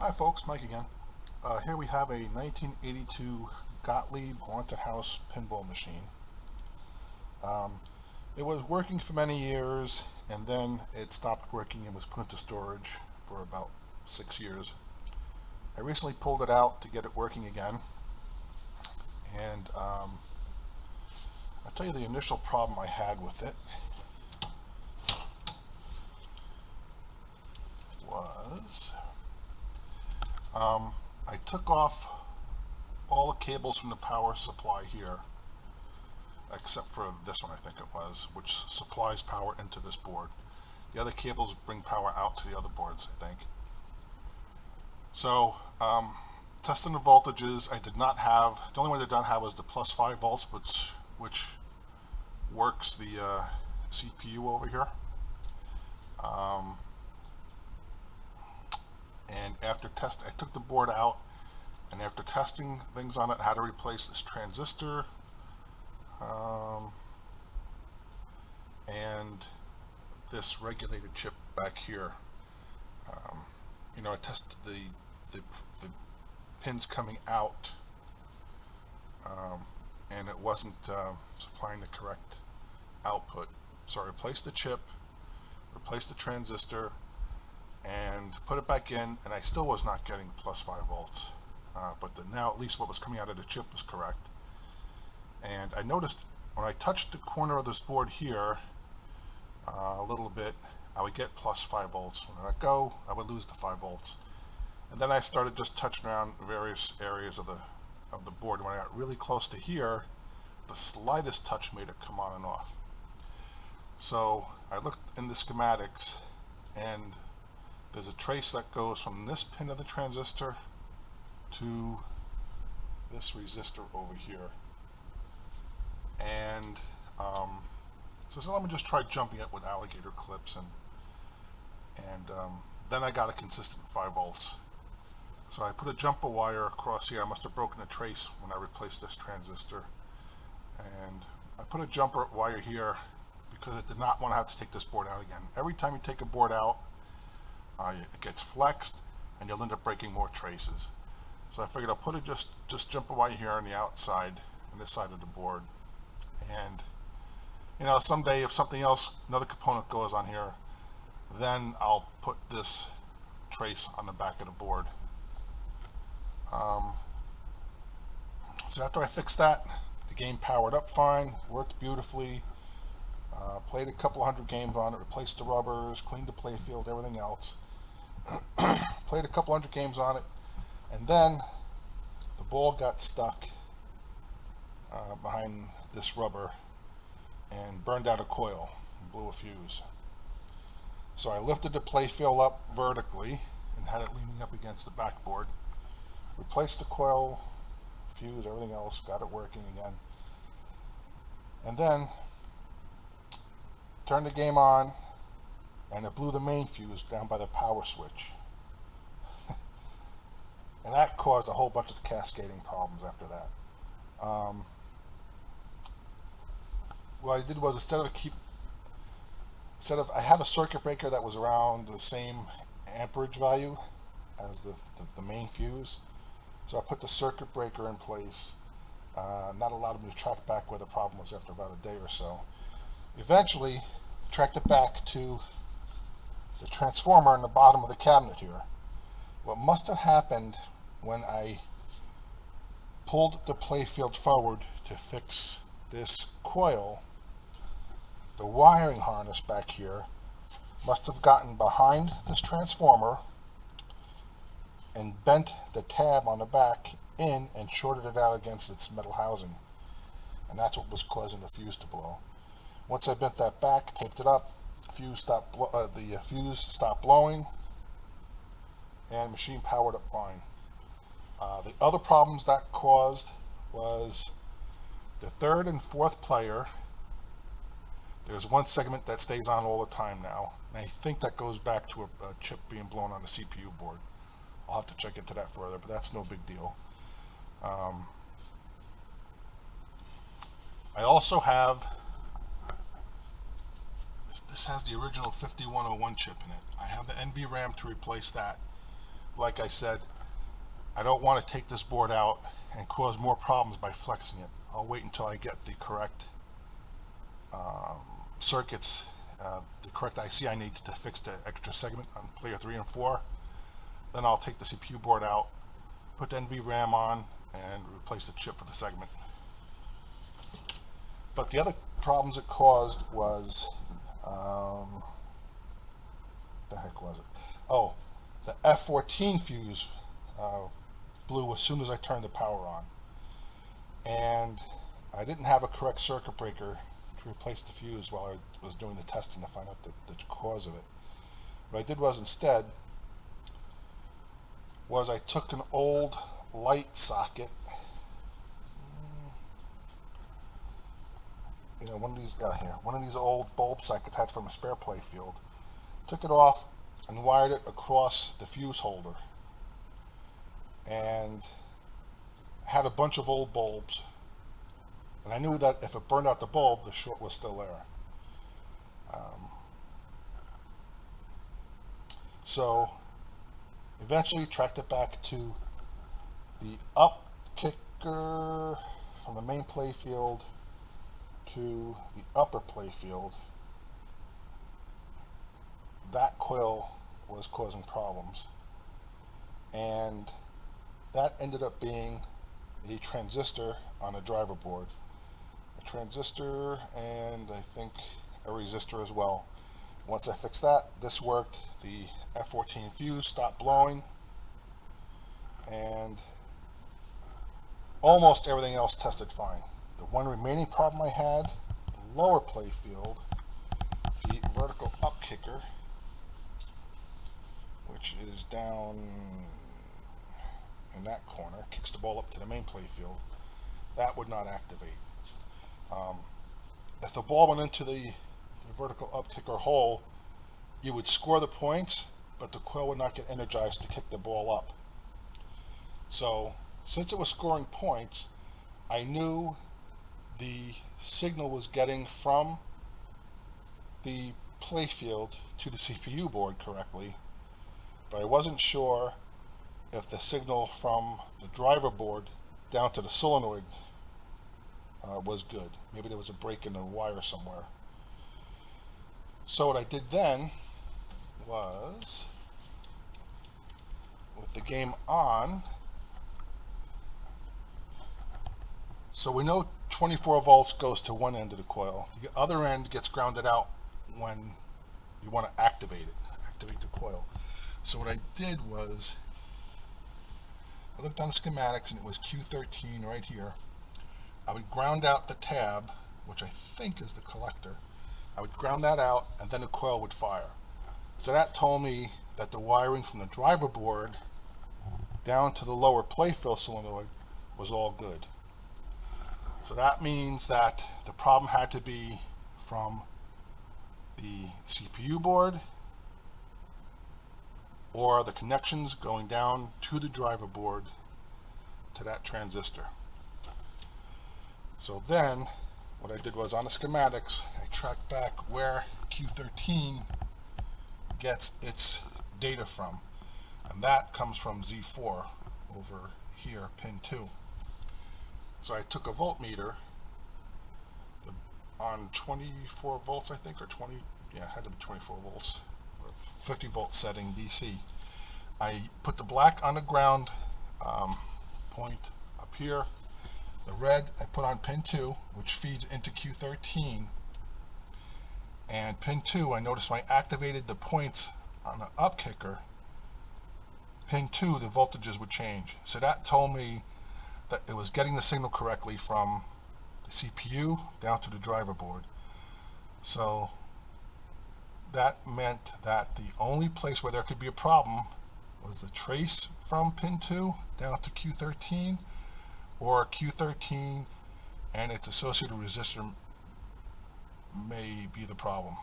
Hi folks, Mike again. Here we have a 1982 Gottlieb Haunted House Pinball machine. It was working for many years and then it stopped working and was put into storage for about 6 years. I recently pulled it out to get it working again, and I'll tell you the initial problem I had with it was I took off all the cables from the power supply here, except for this one I think it was, which supplies power into this board. The other cables bring power out to the other boards, I think. So, testing the voltages, I did not have, the only one I did not have was the plus 5 volts, which works the CPU over here. And after test, I took the board out, and after testing things on it, I had to replace this transistor and this regulated chip back here. I tested the pins coming out, and it wasn't supplying the correct output. So I replaced the chip, replaced the transistor, and put it back in, and I still was not getting plus 5 volts. But now at least what was coming out of the chip was correct. And I noticed when I touched the corner of this board here a little bit, I would get plus 5 volts. When I let go, I would lose the 5 volts. And then I started just touching around various areas of the board. When I got really close to here, the slightest touch made it come on and off. So I looked in the schematics, and there's a trace that goes from this pin of the transistor to this resistor over here. And so let me just try jumping it with alligator clips, and then I got a consistent 5 volts. So I put a jumper wire across here. I must have broken a trace when I replaced this transistor. And I put a jumper wire here because I did not want to have to take this board out again. Every time you take a board out, it gets flexed and you'll end up breaking more traces. So I figured I'll put just jumper wire here on the outside, on this side of the board. And someday if something else, another component goes on here, then I'll put this trace on the back of the board. So after I fixed that, the game powered up fine, worked beautifully. Played a couple hundred games on it, replaced the rubbers, cleaned the playfield, everything else. Played a couple hundred games on it, and then the ball got stuck behind this rubber and burned out a coil and blew a fuse. So I lifted the playfield up vertically and had it leaning up against the backboard, replaced the coil, fuse, everything else, got it working again, and then turned the game on, and it blew the main fuse down by the power switch. And that caused a whole bunch of cascading problems after that. What I did was, I have a circuit breaker that was around the same amperage value as the main fuse. So I put the circuit breaker in place. Not allowed me to track back where the problem was after about a day or so. Eventually tracked it back to the transformer in the bottom of the cabinet here. What must have happened when I pulled the playfield forward to fix this coil, the wiring harness back here must have gotten behind this transformer and bent the tab on the back in and shorted it out against its metal housing. And that's what was causing the fuse to blow. Once I bent that back, taped it up, the fuse stopped blowing, and machine powered up fine. The other problems that caused was the third and fourth player. There's one segment that stays on all the time now, and I think that goes back to a chip being blown on the CPU board. I'll have to check into that further, but that's no big deal. I also have, this has the original 5101 chip in it. I have the NVRAM to replace that. like I said, I don't want to take this board out and cause more problems by flexing it. I'll wait until I get the correct circuits, the correct IC I need to fix the extra segment on player 3 and 4. Then I'll take the CPU board out, put the NVRAM on, and replace the chip for the segment. But the other problems it caused was, what the heck was it? Oh, the F14 fuse blew as soon as I turned the power on. And I didn't have a correct circuit breaker to replace the fuse while I was doing the testing to find out the cause of it. What I did was instead, I took an old light socket, one of these old bulb sockets I had from a spare play field, took it off and wired it across the fuse holder, and had a bunch of old bulbs, and I knew that if it burned out the bulb, the short was still there. So eventually tracked it back to the up kicker from the main play field to the upper play field. That coil was causing problems, and that ended up being a transistor on a driver board. A transistor and I think a resistor as well. Once I fixed that, this worked. The F14 fuse stopped blowing, and almost everything else tested fine. The one remaining problem I had, the lower play field, the vertical up kicker, which is down in that corner, kicks the ball up to the main play field, that would not activate. If the ball went into the vertical up kicker hole, you would score the points, but the coil would not get energized to kick the ball up. So since it was scoring points, I knew the signal was getting from the playfield to the CPU board correctly, but I wasn't sure if the signal from the driver board down to the solenoid was good. Maybe there was a break in the wire somewhere. So what I did then was, with the game on, so we know 24 volts goes to one end of the coil. The other end gets grounded out when you want to activate the coil. So what I did was, I looked on schematics and it was Q13 right here. I would ground out the tab, which I think is the collector. I would ground that out and then the coil would fire. So that told me that the wiring from the driver board down to the lower playfield solenoid was all good. So that means that the problem had to be from the CPU board or the connections going down to the driver board to that transistor. So then what I did was, on the schematics, I tracked back where Q13 gets its data from, and that comes from Z4 over here, pin 2. So I took a voltmeter on 24 volts, I think, or 20, yeah, it had to be 24 volts, or 50 volt setting DC. I put the black on the ground point up here. The red I put on pin 2, which feeds into Q13. And pin 2, I noticed when I activated the points on the up kicker, pin 2, the voltages would change. So that told me that it was getting the signal correctly from the CPU down to the driver board. So that meant that the only place where there could be a problem was the trace from pin 2 down to Q13, or Q13 and its associated resistor may be the problem.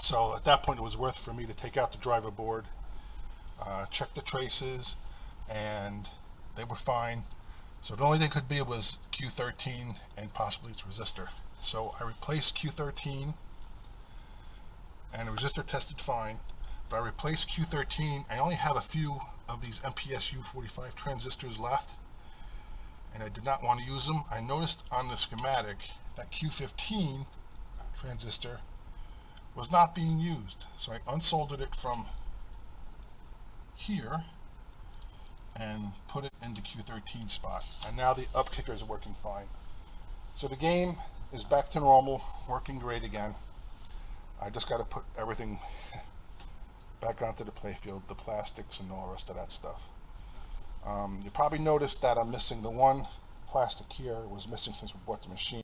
So at that point it was worth for me to take out the driver board, check the traces, and they were fine. So the only thing could be was Q13 and possibly its resistor. So I replaced Q13 and the resistor tested fine. But I replaced Q13. I only have a few of these MPS U45 transistors left, and I did not want to use them. I noticed on the schematic that Q15 transistor was not being used, so I unsoldered it from here and put it into Q13 spot, and now the up kicker is working fine. So the game is back to normal, working great again. I just got to put everything back onto the playfield, the plastics and all the rest of that stuff. You probably noticed that I'm missing the one plastic here. It was missing since we bought the machine.